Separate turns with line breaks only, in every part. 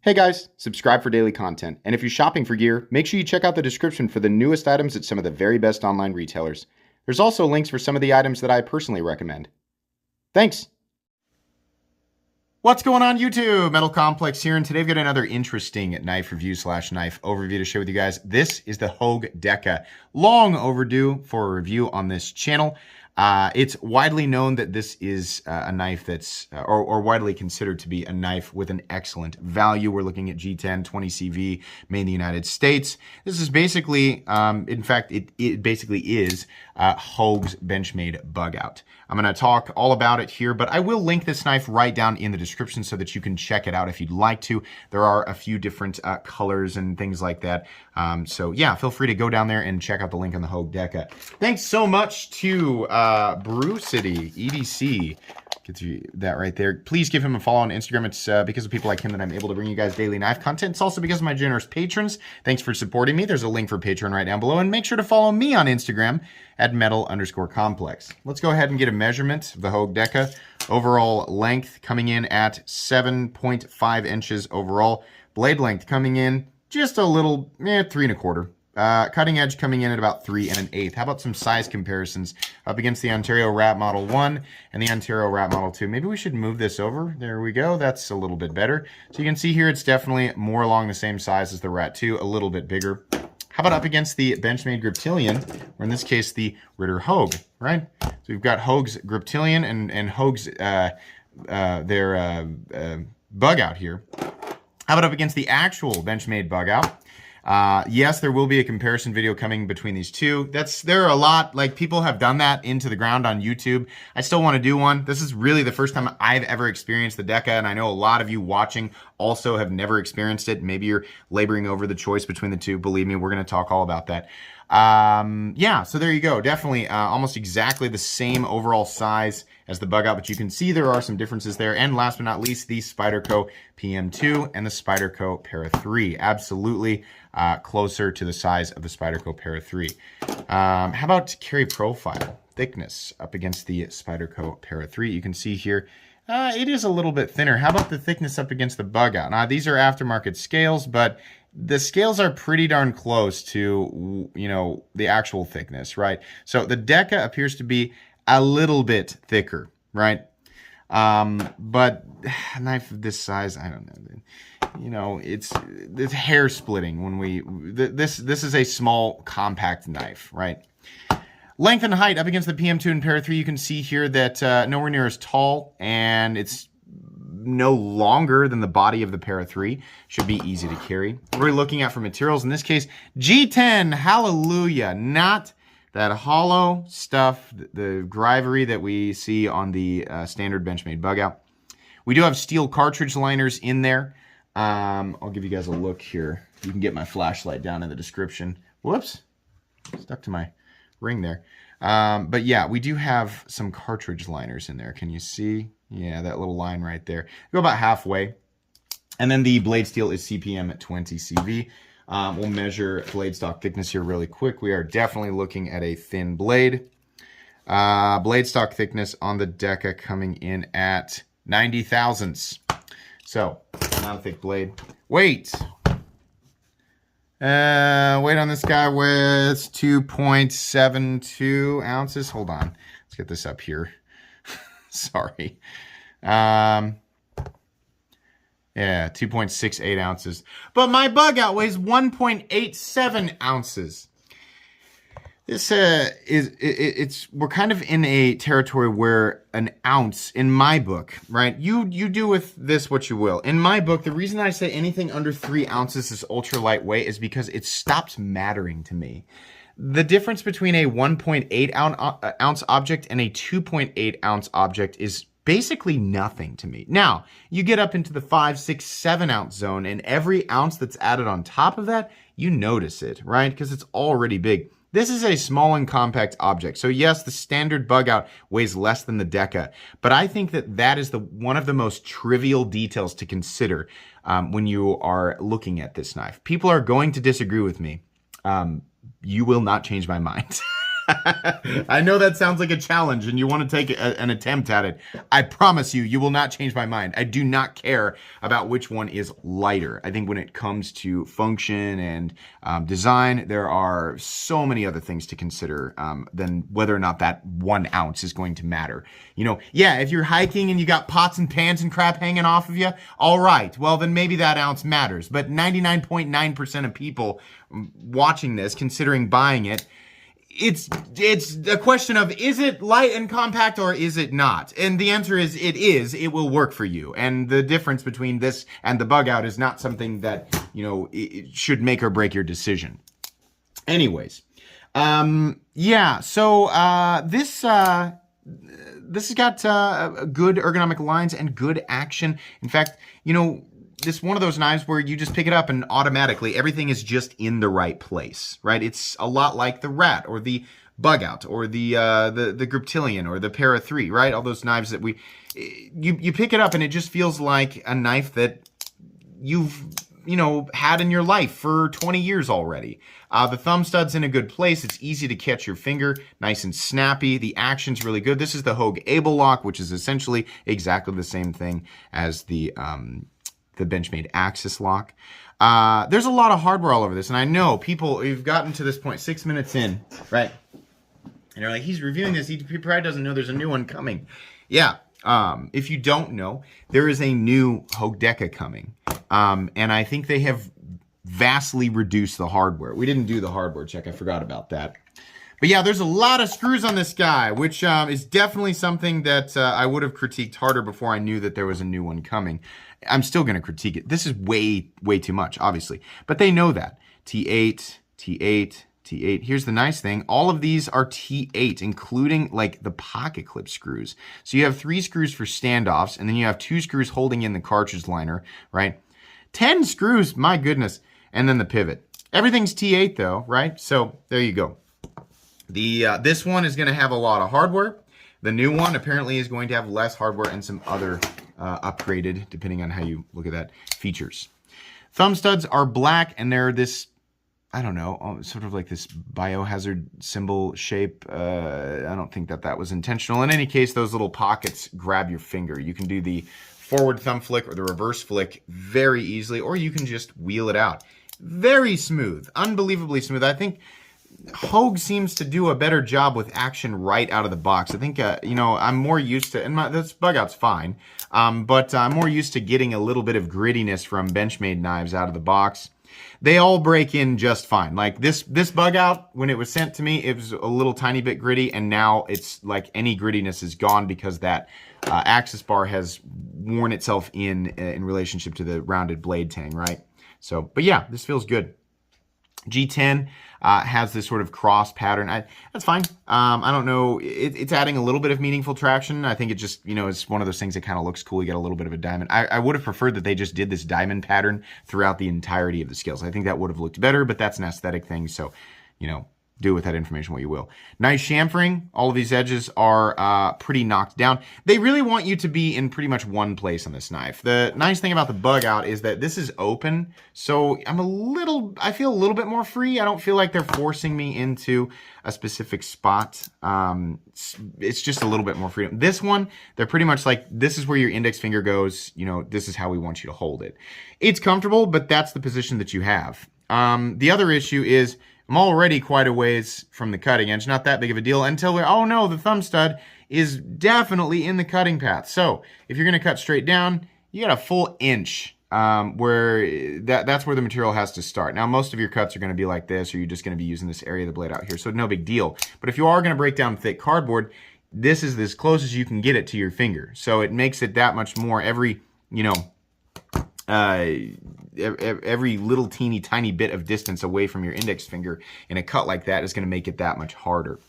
Hey guys, subscribe for daily content. And if you're shopping for gear, make sure you check out the description for the newest items at some of the very best online retailers. There's also links for some of the items that I personally recommend. Thanks! What's going on YouTube? Metal Complex here, and today we've got another interesting knife review / knife overview to share with you guys. This is the Hogue Deka. Long overdue for a review on this channel. It's widely known that this is a knife that's, or widely considered to be a knife with an excellent value. We're looking at G10 20CV made in the United States. This is basically, in fact, it basically is Hogue's Benchmade Bug Out. I'm going to talk all about it here, but I will link this knife right down in the description so that you can check it out if you'd like to. There are a few different colors and things like that. So yeah, feel free to go down there and check out the link on the Hogue Deka. Thanks so much to Brew City EDC. Get you that right there. Please give him a follow on Instagram. It's because of people like him that I'm able to bring you guys daily knife content. It's also because of my generous patrons. Thanks for supporting me. There's a link for Patreon right down below. And make sure to follow me on Instagram at metal_complex. Let's go ahead and get a measurement of the Hogue Deka. Overall length coming in at 7.5 inches overall. Blade length coming in just a little, 3 1/4. Cutting edge coming in at about 3 1/8. How about some size comparisons up against the Ontario Rat Model 1 and the Ontario Rat Model 2? Maybe we should move this over. There we go. That's a little bit better. So you can see here it's definitely more along the same size as the Rat 2, a little bit bigger. How about up against the Benchmade Griptilian, or in this case the Ritter Hogue, right? So we've got Hogue's Griptilian and Hogue's Bug Out here. How about up against the actual Benchmade Bug Out? Yes, there will be a comparison video coming between these two. There are a lot, like people have done that into the ground on YouTube. I still want to do one. This is really the first time I've ever experienced the Deka, and I know a lot of you watching also have never experienced it. Maybe you're laboring over the choice between the two. Believe me, we're going to talk all about that. Yeah, so there you go. Definitely almost exactly the same overall size as the Bug Out, but you can see there are some differences there. And last but not least, the Spyderco PM2 and the Spyderco Para 3. Absolutely closer to the size of the Spyderco Para 3. How about carry profile, thickness up against the Spyderco Para 3? You can see here it is a little bit thinner. How about the thickness up against the Bug Out? Now, these are aftermarket scales, but the scales are pretty darn close to, the actual thickness, right? So the Deka appears to be a little bit thicker, right? But a knife of this size, I don't know. It's hair splitting when this is a small compact knife, right? Length and height up against the PM2 and Para 3, you can see here that nowhere near as tall, and it's no longer than the body of the Para 3. Should be easy to carry. What are we looking at for materials? In this case, G10, hallelujah. Not that hollow stuff, the grivery that we see on the standard Benchmade Bug Out. We do have steel cartridge liners in there. I'll give you guys a look here. You can get my flashlight down in the description. Whoops, stuck to my ring there. But yeah, we do have some cartridge liners in there. Can you see? Yeah, that little line right there. Go about halfway. And then the blade steel is CPM at 20 CV. We'll measure blade stock thickness here really quick. We are definitely looking at a thin blade. Blade stock thickness on the Deka coming in at 90 thousandths. So, not a thick blade. Weight. Weight on this guy was 2.72 ounces. Hold on. Let's get this up here. Sorry. Yeah, 2.68 ounces. But my Bug Out weighs 1.87 ounces. This we're kind of in a territory where an ounce, in my book, right? You do with this what you will. In my book, the reason I say anything under 3 ounces is ultra lightweight is because it stops mattering to me. The difference between a 1.8 ounce object and a 2.8 ounce object is basically nothing to me. Now, you get up into the 5, 6, 7 ounce zone, and every ounce that's added on top of that, you notice it, right? Because it's already big. This is a small and compact object. So yes, the standard Bug Out weighs less than the Deka, but I think that is one of the most trivial details to consider when you are looking at this knife. People are going to disagree with me. You will not change my mind. I know that sounds like a challenge and you want to take an attempt at it. I promise you, you will not change my mind. I do not care about which one is lighter. I think when it comes to function and design, there are so many other things to consider than whether or not that 1 ounce is going to matter. You know, yeah, if you're hiking and you got pots and pans and crap hanging off of you, all right, well, then maybe that ounce matters. But 99.9% of people watching this, considering buying it, it's a question of, is it light and compact or is it not? And the answer is it is. It will work for you. And the difference between this and the bug out is not something that, you know, it should make or break your decision. Anyways, yeah, so this has got good ergonomic lines and good action. In fact, you know, this one of those knives where you just pick it up and automatically everything is just in the right place, right? It's a lot like the Rat or the Bug Out or the Griptilian or the Para 3, right? All those knives that you pick it up and it just feels like a knife that you've, you know, had in your life for 20 years already. The thumb stud's in a good place. It's easy to catch your finger, nice and snappy. The action's really good. This is the Hogue Able Lock, which is essentially exactly the same thing as the Benchmade Axis lock. There's a lot of hardware all over this, and I know people, you've gotten to this point 6 minutes in, right? And you're like, he's reviewing this, he probably doesn't know there's a new one coming. Yeah, if you don't know, there is a new Hogue Deka coming, and I think they have vastly reduced the hardware. We didn't do the hardware check, I forgot about that. But yeah, there's a lot of screws on this guy, which is definitely something that I would have critiqued harder before I knew that there was a new one coming. I'm still going to critique it. This is way too much, obviously. But they know that. T8, T8, T8. Here's the nice thing. All of these are T8, including like the pocket clip screws. So you have 3 screws for standoffs, and then you have 2 screws holding in the cartridge liner, right? 10 screws, my goodness. And then the pivot. Everything's T8 though, right? So there you go. This one is going to have a lot of hardware. The new one apparently is going to have less hardware and some other upgraded, depending on how you look at that, features. Thumb studs are black, and they're this, I don't know, sort of like this biohazard symbol shape. I don't think that was intentional. In any case, those little pockets grab your finger. You can do the forward thumb flick or the reverse flick very easily, or you can just wheel it out. Very smooth, unbelievably smooth. I think Hogue seems to do a better job with action right out of the box. I think, you know, I'm more used to, and this bug out's fine, but I'm more used to getting a little bit of grittiness from Benchmade knives out of the box. They all break in just fine. Like this bug out, when it was sent to me, it was a little tiny bit gritty, and now it's like any grittiness is gone because that axis bar has worn itself in relationship to the rounded blade tang, right? So, but yeah, this feels good. G10 has this sort of cross pattern. That's fine. I don't know. It's adding a little bit of meaningful traction. I think it just, you know, it's one of those things that kind of looks cool. You get a little bit of a diamond. I would have preferred that they just did this diamond pattern throughout the entirety of the scales. I think that would have looked better, but that's an aesthetic thing. So, you know, do with that information what you will. Nice chamfering. All of these edges are pretty knocked down. They really want you to be in pretty much one place on this knife. The nice thing about the bug out is that this is open, so I feel a little bit more free. I don't feel like they're forcing me into a specific spot. It's just a little bit more freedom. This one, they're pretty much like, this is where your index finger goes. You know, this is how we want you to hold it. It's comfortable, but that's the position that you have. The other issue is, I'm already quite a ways from the cutting edge. Not that big of a deal until oh no, the thumb stud is definitely in the cutting path. So if you're going to cut straight down, you got a full inch where that's where the material has to start. Now, most of your cuts are going to be like this, or you're just going to be using this area of the blade out here. So no big deal. But if you are going to break down thick cardboard, this is as close as you can get it to your finger. So it makes it that much more every, you know, every little tiny bit of distance away from your index finger in a cut like that is going to make it that much harder.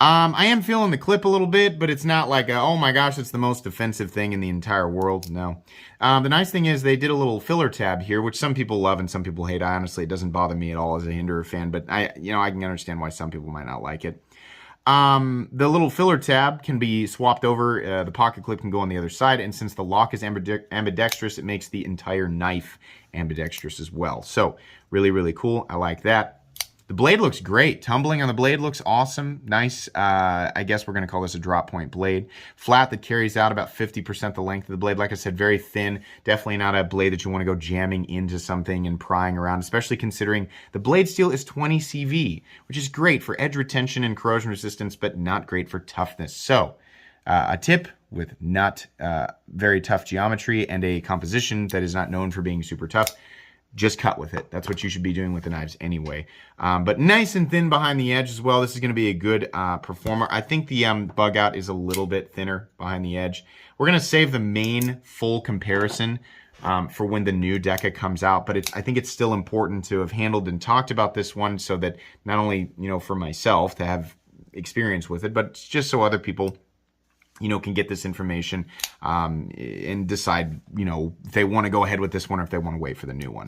I am feeling the clip a little bit, but it's not like, oh my gosh, it's the most offensive thing in the entire world. No. The nice thing is they did a little filler tab here, which some people love and some people hate. Honestly, it doesn't bother me at all as a Hinderer fan, but I can understand why some people might not like it. The little filler tab can be swapped over. The pocket clip can go on the other side, and since the lock is ambidextrous, it makes the entire knife ambidextrous as well. So really, really cool. I like that. The blade looks great. Tumbling on the blade looks awesome. Nice, I guess we're going to call this a drop point blade. Flat that carries out about 50% the length of the blade. Like I said, very thin. Definitely not a blade that you want to go jamming into something and prying around, especially considering the blade steel is 20 CV, which is great for edge retention and corrosion resistance, but not great for toughness. So, a tip with not very tough geometry and a composition that is not known for being super tough, just cut with it. That's what you should be doing with the knives anyway. But nice and thin behind the edge as well. This is going to be a good performer. I think the bug out is a little bit thinner behind the edge. We're going to save the main full comparison for when the new Deka comes out, but I think it's still important to have handled and talked about this one so that not only, for myself to have experience with it, but just so other people can get this information and decide, if they want to go ahead with this one or if they want to wait for the new one.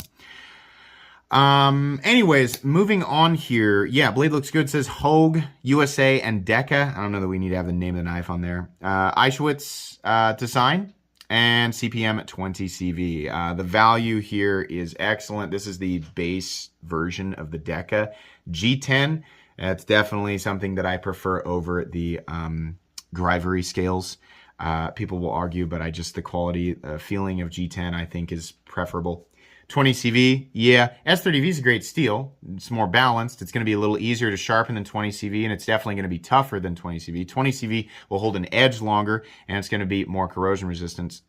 Anyways, moving on here. Yeah, blade looks good. It says Hogue, USA, and Deka. I don't know that we need to have the name of the knife on there. Eichwitz design and CPM at 20 CV. The value here is excellent. This is the base version of the Deka G10. That's definitely something that I prefer over the Grivery scales. People will argue, but the quality, feeling of G10 I think is preferable. 20 CV, yeah. S30V is a great steel. It's more balanced. It's going to be a little easier to sharpen than 20 CV, and it's definitely going to be tougher than 20 CV. 20 CV will hold an edge longer, and it's going to be more corrosion resistant,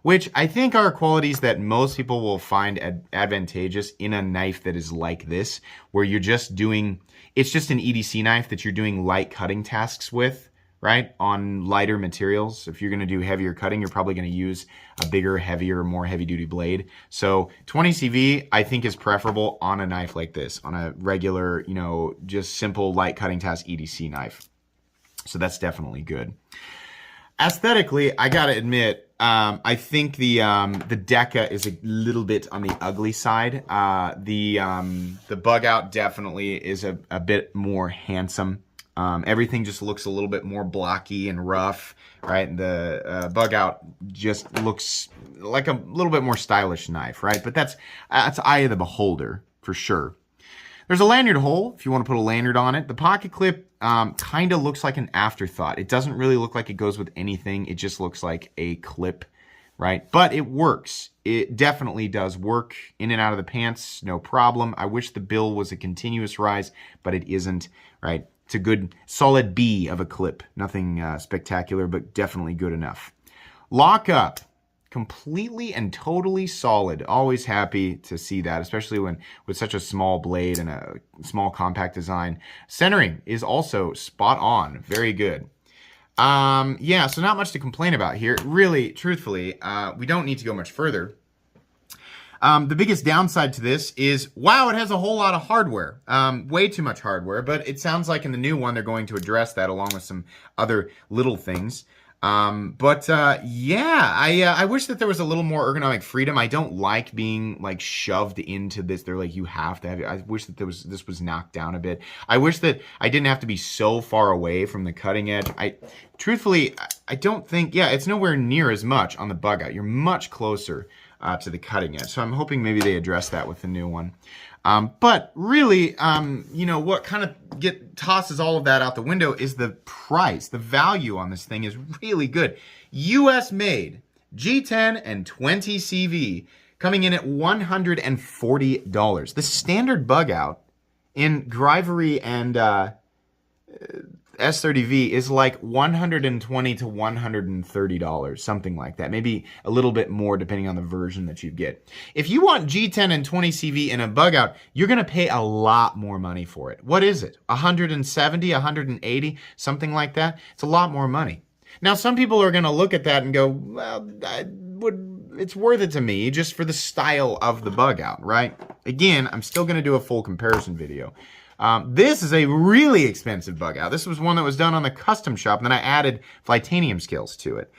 which I think are qualities that most people will find advantageous in a knife that is like this, where you're just doing, it's just an EDC knife that you're doing light cutting tasks with, right, on lighter materials. If you're going to do heavier cutting, you're probably going to use a bigger, heavier, more heavy-duty blade. So 20 CV, I think, is preferable on a knife like this, on a regular, just simple light cutting task EDC knife. So that's definitely good. Aesthetically, I got to admit, I think the Deka is a little bit on the ugly side. The bug out definitely is a bit more handsome. Everything just looks a little bit more blocky and rough, right? The bug out just looks like a little bit more stylish knife, right? But that's eye of the beholder for sure. There's a lanyard hole if you want to put a lanyard on it. The pocket clip kind of looks like an afterthought. It doesn't really look like it goes with anything. It just looks like a clip, right? But it works. It definitely does work in and out of the pants, no problem. I wish the bill was a continuous rise, but it isn't, right? It's a good solid B of a clip. Nothing spectacular, but definitely good enough. Lockup, completely and totally solid. Always happy to see that, especially when with such a small blade and a small compact design. Centering is also spot on. Very good. Yeah, so not much to complain about here. Really, truthfully, we don't need to go much further. The biggest downside to this is, wow, it has a whole lot of hardware. Way too much hardware, but it sounds like in the new one they're going to address that along with some other little things. Yeah, I wish that there was a little more ergonomic freedom. I don't like being like shoved into this. They're like, you have to have it. I wish that this was knocked down a bit. I wish that I didn't have to be so far away from the cutting edge. Truthfully, I don't think, yeah, it's nowhere near as much on the bug out. You're much closer to the cutting edge. So I'm hoping maybe they address that with the new one. But really, what kind of tosses all of that out the window is the price. The value on this thing is really good. US made, G10 and 20 CV, coming in at $140. The standard bug out in Grivery and S30V is like $120 to $130, something like that. Maybe a little bit more depending on the version that you get. If you want G10 and 20 CV in a bug out, you're going to pay a lot more money for it. What is it? 170, 180, something like that? It's a lot more money. Now, some people are going to look at that and go, well, it's worth it to me just for the style of the bug out, right? Again, I'm still going to do a full comparison video. This is a really expensive bug out. This was one that was done on the custom shop, and then I added Flytanium scales to it.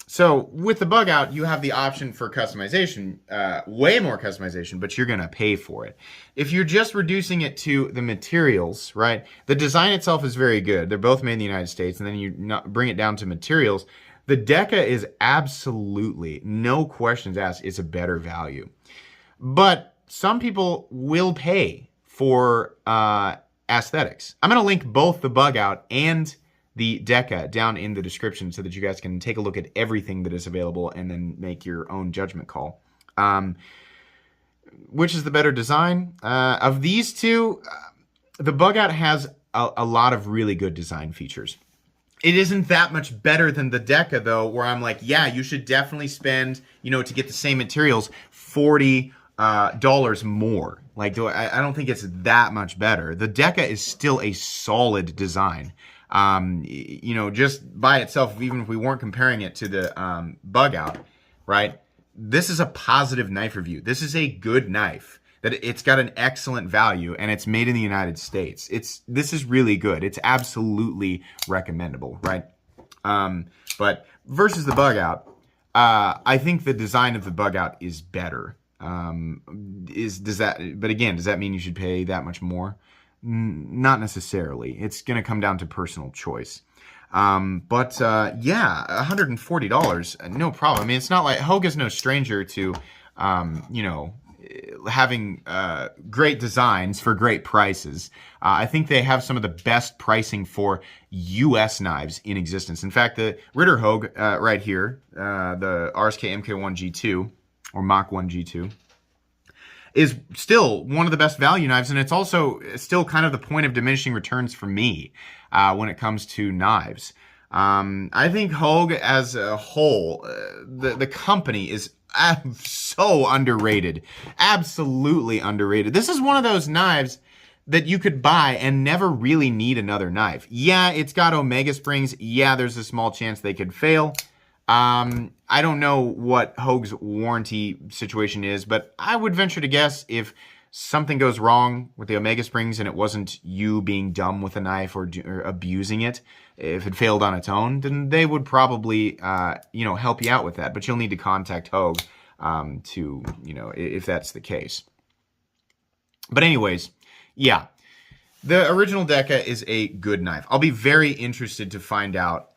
So with the bug out, you have the option for customization, way more customization, but you're going to pay for it. If you're just reducing it to the materials, right, the design itself is very good. They're both made in the United States, and then you bring it down to materials. The Deka is absolutely, no questions asked, it's a better value. But some people will pay for aesthetics. I'm going to link both the bug out and the Deka down in the description so that you guys can take a look at everything that is available and then make your own judgment call. Which is the better design? Of these two, the bug out has a lot of really good design features. It isn't that much better than the Deka, though, where I'm like, yeah, you should definitely spend, to get the same materials, $40 more. Like, I don't think it's that much better. The Deka is still a solid design. Just by itself, even if we weren't comparing it to the bug out, right? This is a positive knife review. This is a good knife. That it's got an excellent value, and it's made in the United States. This is really good. It's absolutely recommendable, right? But versus the bug out, I think the design of the bug out is better. Does that mean you should pay that much more? Not necessarily. It's going to come down to personal choice. Yeah, $140, no problem. I mean, it's not like Hogue is no stranger to, having great designs for great prices. I think they have some of the best pricing for U.S. knives in existence. In fact, the Ritter Hogue right here, the RSK MK1 G2 or Mach 1 G2, is still one of the best value knives, and it's also still kind of the point of diminishing returns for me when it comes to knives. I think Hogue as a whole, the company is so underrated. Absolutely underrated. This is one of those knives that you could buy and never really need another knife. Yeah, it's got Omega springs. Yeah, there's a small chance they could fail. I don't know what Hogue's warranty situation is, but I would venture to guess if something goes wrong with the Omega springs and it wasn't you being dumb with a knife or abusing it, if it failed on its own, then they would probably, help you out with that. But you'll need to contact Hogue if that's the case. But anyways, yeah, the original Deka is a good knife. I'll be very interested to find out,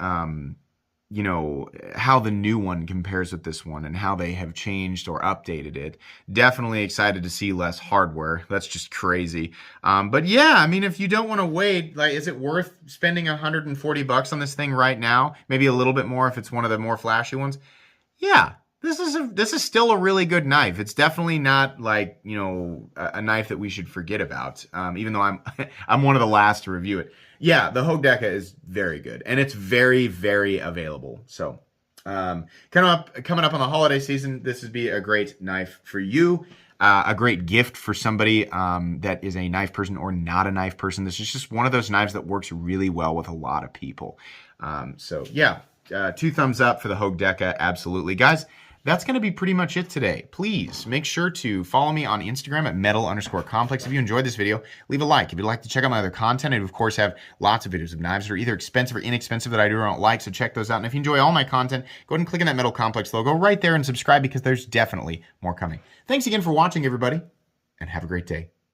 how the new one compares with this one and how they have changed or updated it. Definitely excited to see less hardware. That's just crazy. But yeah, I mean, if you don't want to wait, like, is it worth spending $140 on this thing right now? Maybe a little bit more if it's one of the more flashy ones. Yeah, this is still a really good knife. It's definitely not like, a knife that we should forget about. Even though I'm one of the last to review it. Yeah, the Hogue Deka is very good, and it's very, very available. So, coming up on the holiday season, this would be a great knife for you, a great gift for somebody that is a knife person or not a knife person. This is just one of those knives that works really well with a lot of people. So, yeah, 2 thumbs up for the Hogue Deka, absolutely. Guys, that's going to be pretty much it today. Please make sure to follow me on Instagram at metal_complex. If you enjoyed this video, leave a like. If you'd like to check out my other content, I, of course, have lots of videos of knives that are either expensive or inexpensive that I do or don't like, so check those out. And if you enjoy all my content, go ahead and click on that Metal Complex logo right there and subscribe because there's definitely more coming. Thanks again for watching, everybody, and have a great day.